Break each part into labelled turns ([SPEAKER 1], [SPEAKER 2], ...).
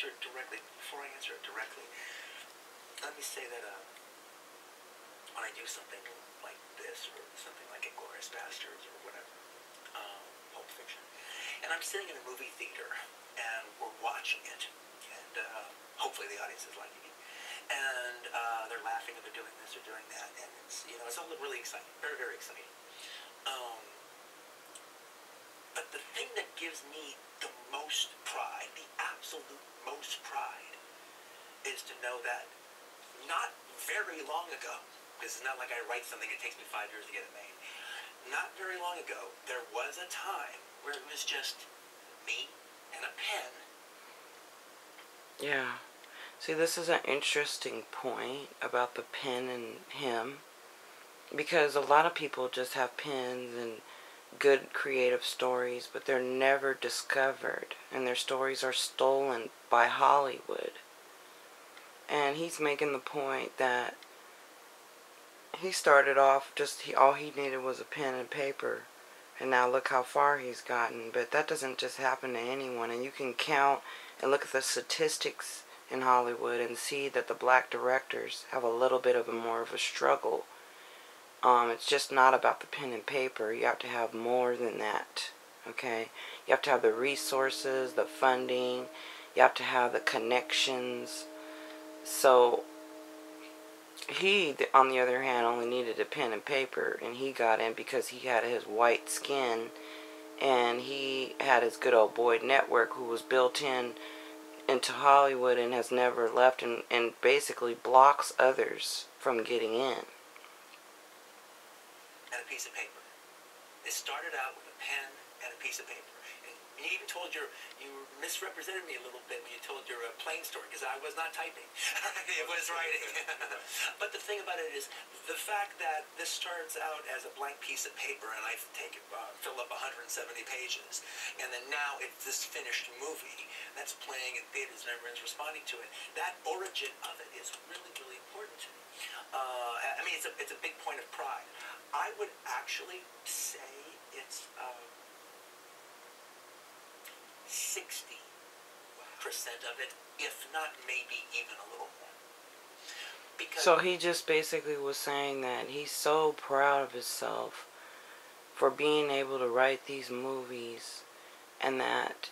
[SPEAKER 1] answer it directly, let me say that when I do something like this, or something like Inglourious Basterds, or whatever, Pulp Fiction, and I'm sitting in a movie theater, and we're watching it, and hopefully the audience is liking it, and they're laughing, and they're doing this or doing that, and it's, you know, it's all really exciting, very, very exciting. But the thing that gives me the most pride, the absolute most pride, is to know that not very long ago, because it's not like I write something, it takes me 5 years to get it made. Not very long ago, there was a time where it was just me and a pen.
[SPEAKER 2] Yeah. See, this is an interesting point about the pen and him, because a lot of people just have pens and good creative stories, but they're never discovered, and their stories are stolen by Hollywood. And he's making the point that he started off all he needed was a pen and paper, and now look how far he's gotten. But that doesn't just happen to anyone, and you can count and look at the statistics in Hollywood and see that the black directors have a little bit of more of a struggle. It's just not about the pen and paper. You have to have more than that, okay? You have to have the resources, the funding, you have to have the connections. So he, on the other hand, only needed a pen and paper, and he got in because he had his white skin, and he had his good old boy network who was built into Hollywood and has never left, and basically blocks others from getting in.
[SPEAKER 1] And a piece of paper. It started out with a pen and a piece of paper. And you even told you misrepresented me a little bit when you told your plane story, because I was not typing. It was writing. But the thing about it is, the fact that this starts out as a blank piece of paper, and I fill up 170 pages, and then now it's this finished movie that's playing in theaters and everyone's responding to it. That origin of it is really, really important to me. I mean, it's a big point of pride. I would actually say it's 60% of it, if not maybe even a little more. Because
[SPEAKER 2] so he just basically was saying that he's so proud of himself for being able to write these movies, and that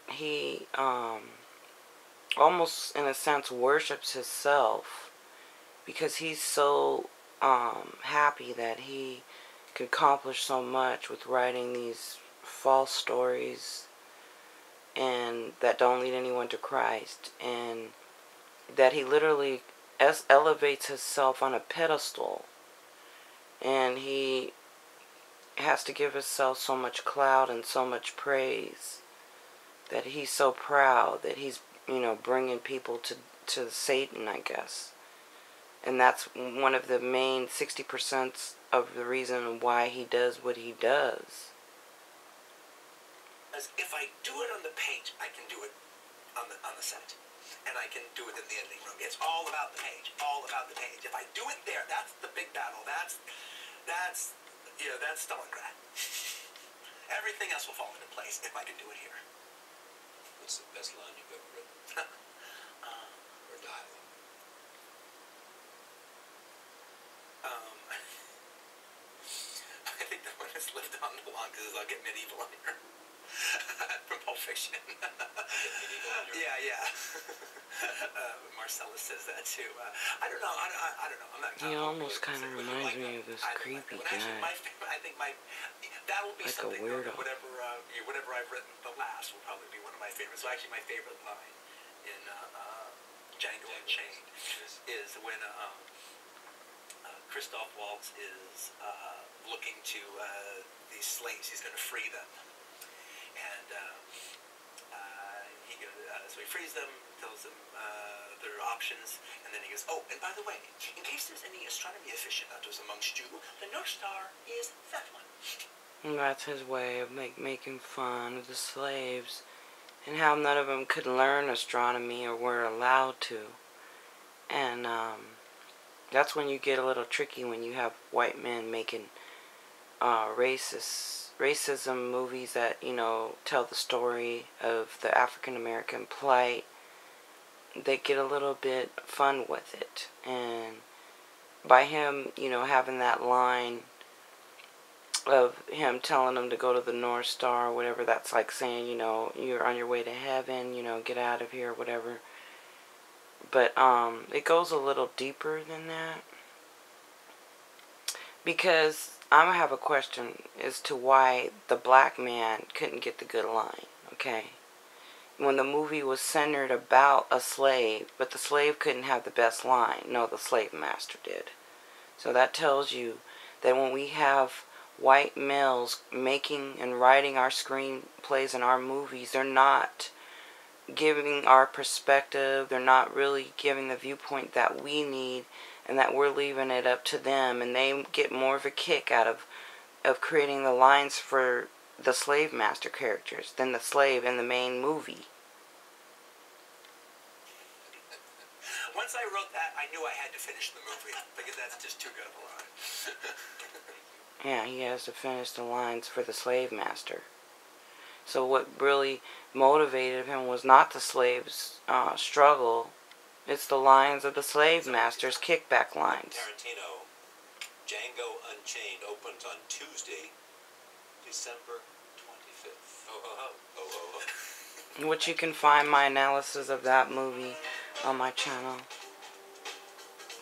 [SPEAKER 2] he almost in a sense worships himself, because he's so happy that he could accomplish so much with writing these false stories and that don't lead anyone to Christ, and that he literally elevates himself on a pedestal, and he has to give himself so much clout and so much praise, that he's so proud that he's, bringing people to Satan, I guess. And that's one of the main 60% of the reason why he does what he does.
[SPEAKER 1] As if I do it on the page, I can do it on the set, and I can do it in the editing room. It's all about the page, all about the page. If I do it there, that's the big battle. That's Stalingrad. Everything else will fall into place if I can do it here.
[SPEAKER 3] What's the best line you've ever written? Or dialogue?
[SPEAKER 1] I think the one that's lived on the longest is I'll get medieval on here. From Pulp Fiction. Yeah. Marcellus says that too. I don't know. I'm not.
[SPEAKER 2] He almost kind of reminds me of this creepy guy.
[SPEAKER 1] I think that will be
[SPEAKER 2] like
[SPEAKER 1] something.
[SPEAKER 2] A weirdo.
[SPEAKER 1] Whatever I've written, the last will probably be one of my favorites. So actually, my favorite line in Django Unchained is when Christoph Waltz is looking to these slaves. He's going to free them. And so he frees them, tells them their options, and then he goes, oh, and by the way, in case there's any astronomy aficionados amongst you, the North Star is that one.
[SPEAKER 2] And that's his way of making fun of the slaves, and how none of them could learn astronomy or were allowed to. And that's when you get a little tricky, when you have white men making racism movies that, tell the story of the African American plight they get a little bit fun with it. And by him, you know, having that line of him telling them to go to the North Star or whatever, that's like saying, you know, you're on your way to heaven, you know, get out of here, whatever. But it goes a little deeper than that. Because I'm going to have a question as to why the black man couldn't get the good line, okay? When the movie was centered about a slave, but the slave couldn't have the best line. No, the slave master did. So that tells you that when we have white males making and writing our screenplays and our movies, they're not giving our perspective. They're not really giving the viewpoint that we need, and that we're leaving it up to them, and they get more of a kick out of creating the lines for the slave master characters than the slave in the main movie.
[SPEAKER 1] Once I wrote that, I knew I had to finish the movie, because that's just too good of a line.
[SPEAKER 2] Yeah, he has to finish the lines for the slave master. So what really motivated him was not the slave's struggle. It's the lines of the slave master's kickback lines.
[SPEAKER 3] Tarantino, Django Unchained opens on Tuesday, December 25th. Oh, ho, ho. Oh, ho, ho.
[SPEAKER 2] Which you can find my analysis of that movie on my channel.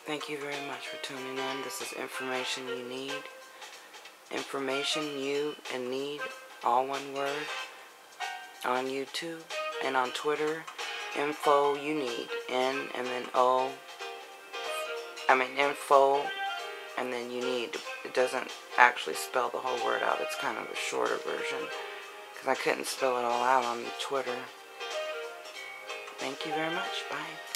[SPEAKER 2] Thank you very much for tuning in. This is Information You Need. Information you and need, all one word, on YouTube and on Twitter. Info you need, N and then O, info and then you need. It doesn't actually spell the whole word out. It's kind of a shorter version because I couldn't spell it all out on Twitter. Thank you very much. Bye.